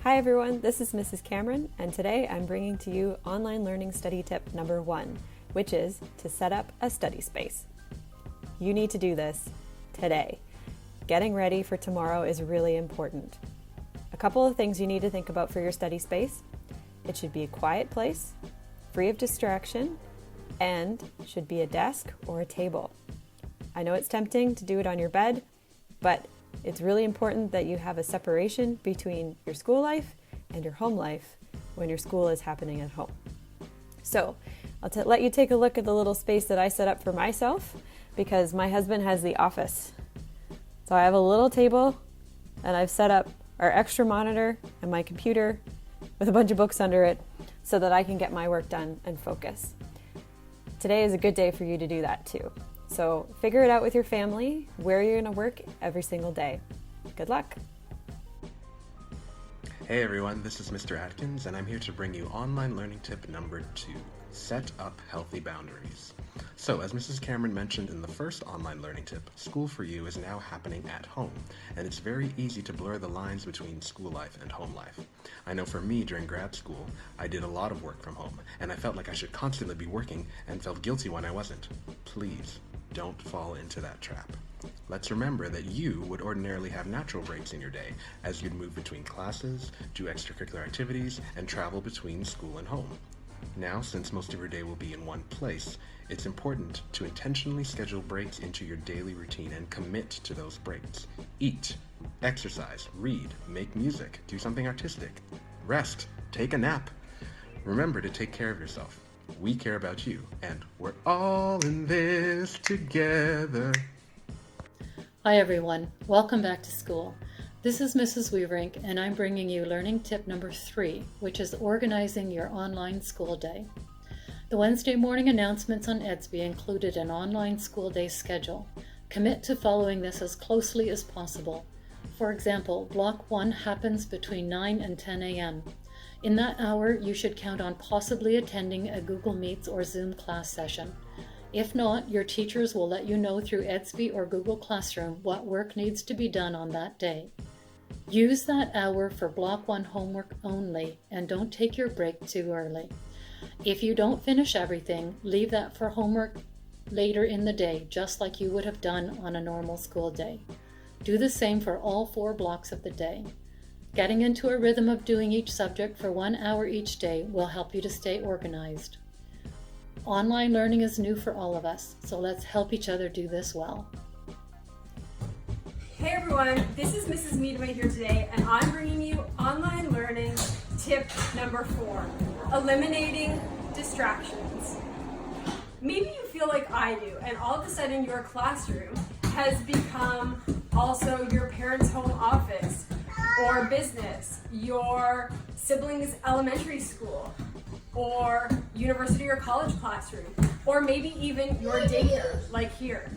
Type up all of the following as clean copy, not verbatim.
Hi everyone, this is Mrs. Cameron, and today I'm bringing to you online learning study tip number 1, which is to set up a study space. You need to do this today. Getting ready for tomorrow is really important. A couple of things you need to think about for your study space. It should be a quiet place, free of distraction, and should be a desk or a table. I know it's tempting to do it on your bed, but it's really important that you have a separation between your school life and your home life when your school is happening at home. So I'll let you take a look at the little space that I set up for myself because my husband has the office. So I have a little table and I've set up our extra monitor and my computer with a bunch of books under it so that I can get my work done and focus. Today is a good day for you to do that too. So figure it out with your family where you're going to work every single day. Good luck. Hey everyone, this is Mr. Atkins, and I'm here to bring you online learning tip number 2, set up healthy boundaries. So, as Mrs. Cameron mentioned in the first online learning tip, school for you is now happening at home, and it's very easy to blur the lines between school life and home life. I know for me, during grad school, I did a lot of work from home, and I felt like I should constantly be working and felt guilty when I wasn't. Please, don't fall into that trap. Let's remember that you would ordinarily have natural breaks in your day as you'd move between classes, do extracurricular activities, and travel between school and home. Now, since most of your day will be in one place, it's important to intentionally schedule breaks into your daily routine and commit to those breaks. Eat, exercise, read, make music, do something artistic, rest, take a nap. Remember to take care of yourself. We care about you, and we're all in this together. Hi everyone, welcome back to school. This is Mrs. Weaverink, and I'm bringing you learning tip number 3, which is organizing your online school day. The Wednesday morning announcements on Edsby included an online school day schedule. Commit to following this as closely as possible. For example, block 1 happens between 9 and 10 a.m. In that hour, you should count on possibly attending a Google Meets or Zoom class session. If not, your teachers will let you know through Edsby or Google Classroom what work needs to be done on that day. Use that hour for block 1 homework only and don't take your break too early. If you don't finish everything, leave that for homework later in the day, just like you would have done on a normal school day. Do the same for all 4 blocks of the day. Getting into a rhythm of doing each subject for 1 hour each day will help you to stay organized. Online learning is new for all of us, so let's help each other do this well. Hey everyone, this is Mrs. Meadway here today, and I'm bringing you online learning tip number 4, eliminating distractions. Maybe you feel like I do, and all of a sudden your classroom has become also your parents' home office or business, your siblings' elementary school, or university or college classroom, or maybe even your daycare, like here.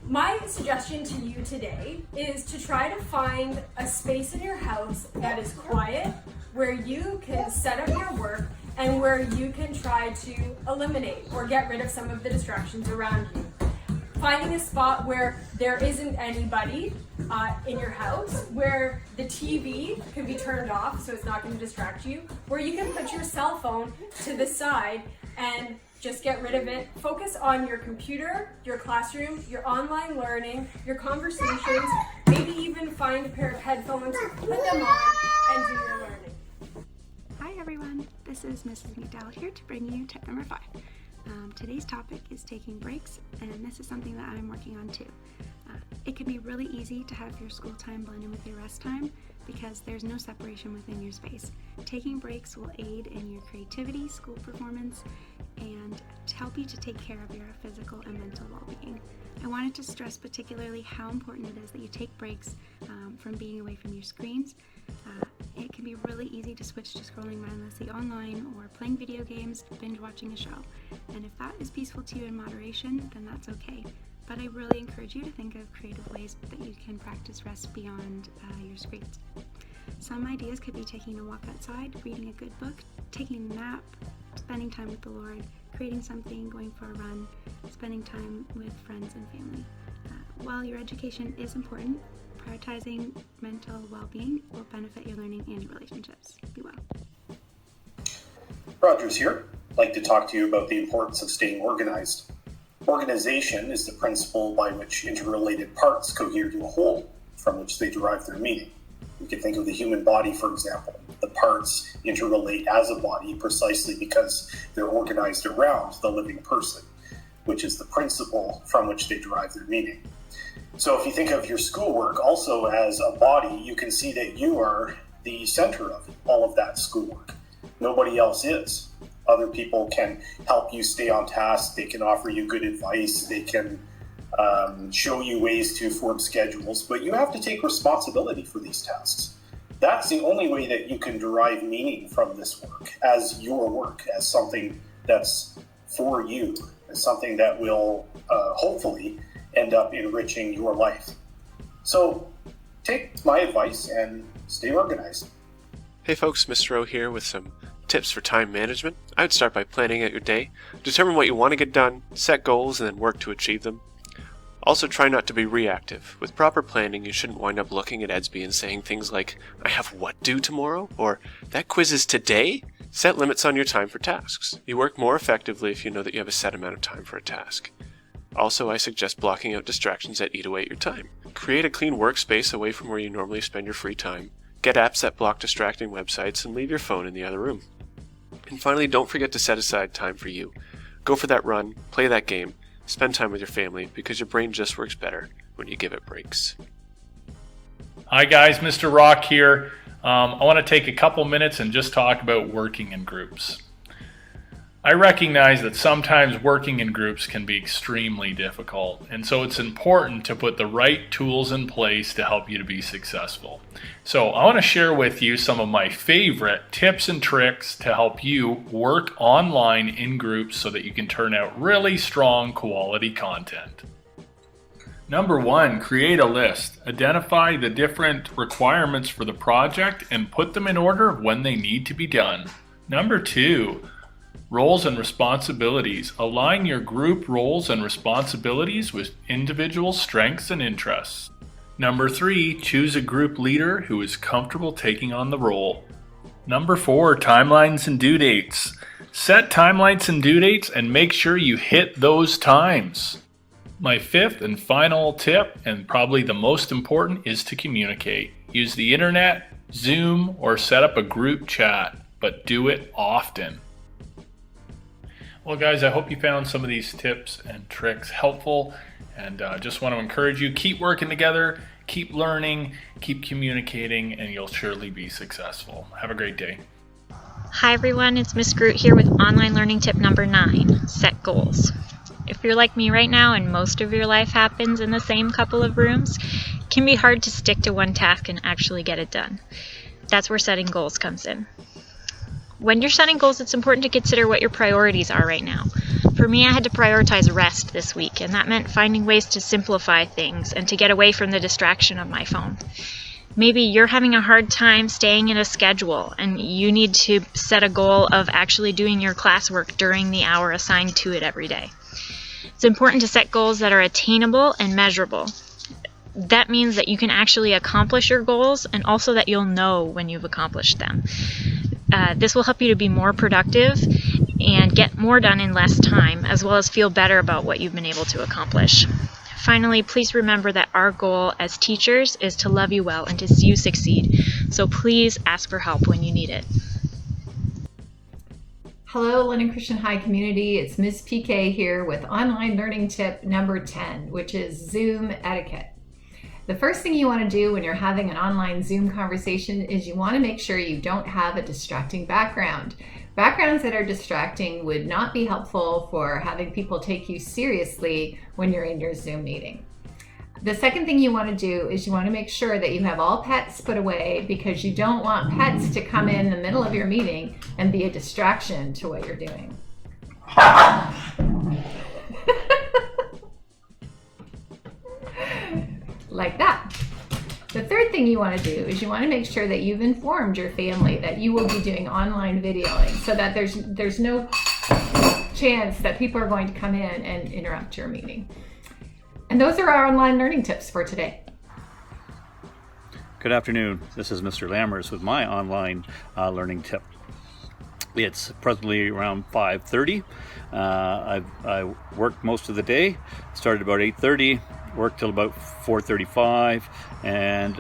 My suggestion to you today is to try to find a space in your house that is quiet, where you can set up your work, and where you can try to eliminate or get rid of some of the distractions around you. Finding a spot where there isn't anybody in your house, where the TV can be turned off so it's not going to distract you, where you can put your cell phone to the side and just get rid of it. Focus on your computer, your classroom, your online learning, your conversations, maybe even find a pair of headphones, put them on, and do your learning. Hi everyone, this is Mrs. McDowell here to bring you tip number 5. Today's topic is taking breaks, and this is something that I'm working on too. It can be really easy to have your school time blend in with your rest time because there's no separation within your space. Taking breaks will aid in your creativity, school performance, and to help you to take care of your physical and mental well-being. I wanted to stress particularly how important it is that you take breaks from being away from your screens. It can be really easy to switch to scrolling mindlessly online or playing video games, binge watching a show. And if that is peaceful to you in moderation, then that's okay. But I really encourage you to think of creative ways that you can practice rest beyond your screens. Some ideas could be taking a walk outside, reading a good book, taking a nap, spending time with the Lord, creating something, going for a run, spending time with friends and family. While your education is important, Prioritizing mental well-being will benefit your learning and your relationships. Be well. Rogers here. I'd like to talk to you about the importance of staying organized. Organization is the principle by which interrelated parts cohere to a whole, from which they derive their meaning. We can think of the human body, for example. The parts interrelate as a body precisely because they're organized around the living person, which is the principle from which they derive their meaning. So if you think of your schoolwork also as a body, you can see that you are the center of all of that schoolwork. Nobody else is. Other people can help you stay on task. They can offer you good advice. They can show you ways to form schedules, but you have to take responsibility for these tasks. That's the only way that you can derive meaning from this work, as your work, as something that's for you, as something that will hopefully end up enriching your life. So take my advice and stay organized. Hey folks, Mr. O here with some tips for time management. I would start by planning out your day. Determine what you want to get done, set goals, and then work to achieve them. Also, try not to be reactive. With proper planning, you shouldn't wind up looking at Edsby and saying things like, I have what due tomorrow? Or, that quiz is today? Set limits on your time for tasks. You work more effectively if you know that you have a set amount of time for a task. Also, I suggest blocking out distractions that eat away at your time. Create a clean workspace away from where you normally spend your free time. Get apps that block distracting websites and leave your phone in the other room. And finally, don't forget to set aside time for you. Go for that run, play that game, spend time with your family, because your brain just works better when you give it breaks. Hi guys, Mr. Rock here. I want to take a couple minutes and just talk about working in groups. I recognize that sometimes working in groups can be extremely difficult, and so it's important to put the right tools in place to help you to be successful. So I want to share with you some of my favorite tips and tricks to help you work online in groups so that you can turn out really strong quality content. Number 1, create a list. Identify the different requirements for the project and put them in order of when they need to be done. Number 2, roles and responsibilities. Align your group roles and responsibilities with individual strengths and interests. Number 3, choose a group leader who is comfortable taking on the role. Number 4, timelines and due dates. Set timelines and due dates and make sure you hit those times. My 5th and final tip, and probably the most important, is to communicate. Use the internet, Zoom, or set up a group chat, but do it often. Well guys, I hope you found some of these tips and tricks helpful, and just want to encourage you, keep working together, keep learning, keep communicating, and you'll surely be successful. Have a great day. Hi everyone, it's Miss Groot here with online learning tip number 9, set goals. If you're like me right now and most of your life happens in the same couple of rooms, it can be hard to stick to one task and actually get it done. That's where setting goals comes in. When you're setting goals, it's important to consider what your priorities are right now. For me, I had to prioritize rest this week, and that meant finding ways to simplify things and to get away from the distraction of my phone. Maybe you're having a hard time staying in a schedule, and you need to set a goal of actually doing your classwork during the hour assigned to it every day. It's important to set goals that are attainable and measurable. That means that you can actually accomplish your goals and also that you'll know when you've accomplished them. This will help you to be more productive and get more done in less time, as well as feel better about what you've been able to accomplish. Finally, please remember that our goal as teachers is to love you well and to see you succeed. So please ask for help when you need it. Hello, London Christian High community. It's Ms. PK here with online learning tip number 10, which is Zoom etiquette. The first thing you want to do when you're having an online Zoom conversation is you want to make sure you don't have a distracting background. Backgrounds that are distracting would not be helpful for having people take you seriously when you're in your Zoom meeting. The second thing you want to do is you want to make sure that you have all pets put away, because you don't want pets to come in the middle of your meeting and be a distraction to what you're doing. Like that. The third thing you want to do is you want to make sure that you've informed your family that you will be doing online videoing, so that there's no chance that people are going to come in and interrupt your meeting. And those are our online learning tips for today. Good afternoon. This is Mr. Lammers with my online learning tip. It's presently around 5:30. I worked most of the day. Started about 8:30, worked till about 4:35, and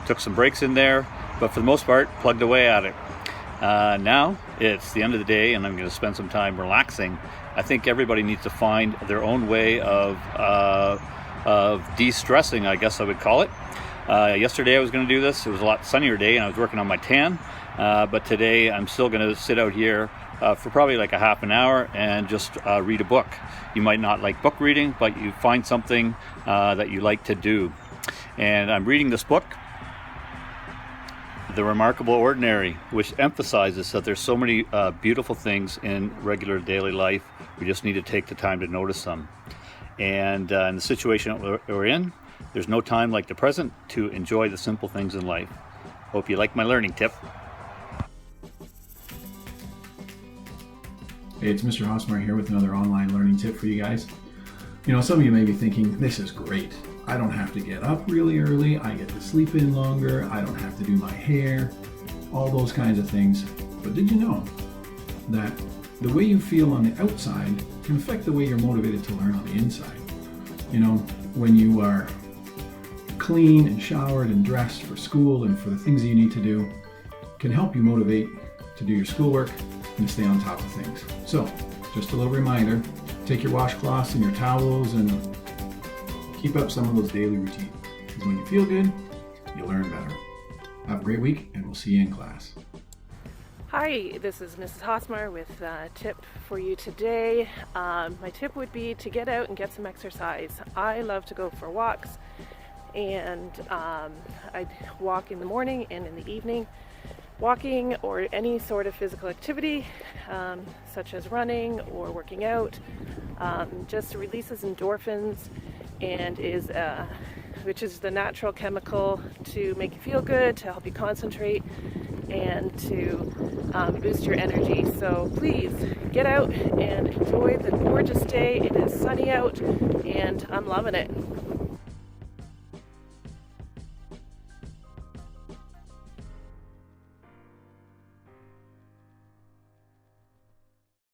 took some breaks in there. But for the most part, plugged away at it. Now it's the end of the day, and I'm going to spend some time relaxing. I think everybody needs to find their own way of de-stressing, I guess I would call it. Yesterday I was going to do this. It was a lot sunnier day and I was working on my tan, but today I'm still going to sit out here for probably like a half an hour and just read a book. You might not like book reading, but you find something that you like to do. And I'm reading this book, The Remarkable Ordinary, which emphasizes that there's so many beautiful things in regular daily life. We just need to take the time to notice them. And in the situation that we're in, there's no time like the present to enjoy the simple things in life. Hope you like my learning tip. Hey, it's Mr. Hosmer here with another online learning tip for you guys. You know, some of you may be thinking, this is great. I don't have to get up really early. I get to sleep in longer. I don't have to do my hair, all those kinds of things. But did you know that the way you feel on the outside can affect the way you're motivated to learn on the inside? You know, when you are clean and showered and dressed for school and for the things that you need to do, can help you motivate to do your schoolwork and stay on top of things. So, just a little reminder, take your washcloths and your towels and keep up some of those daily routines. Because when you feel good, you learn better. Have a great week, and we'll see you in class. Hi, this is Mrs. Hosmer with a tip for you today. My tip would be to get out and get some exercise. I love to go for walks, and I walk in the morning and in the evening. Walking or any sort of physical activity, such as running or working out, just releases endorphins and which is the natural chemical to make you feel good, to help you concentrate, and to boost your energy. So please get out and enjoy the gorgeous day. It is sunny out and I'm loving it.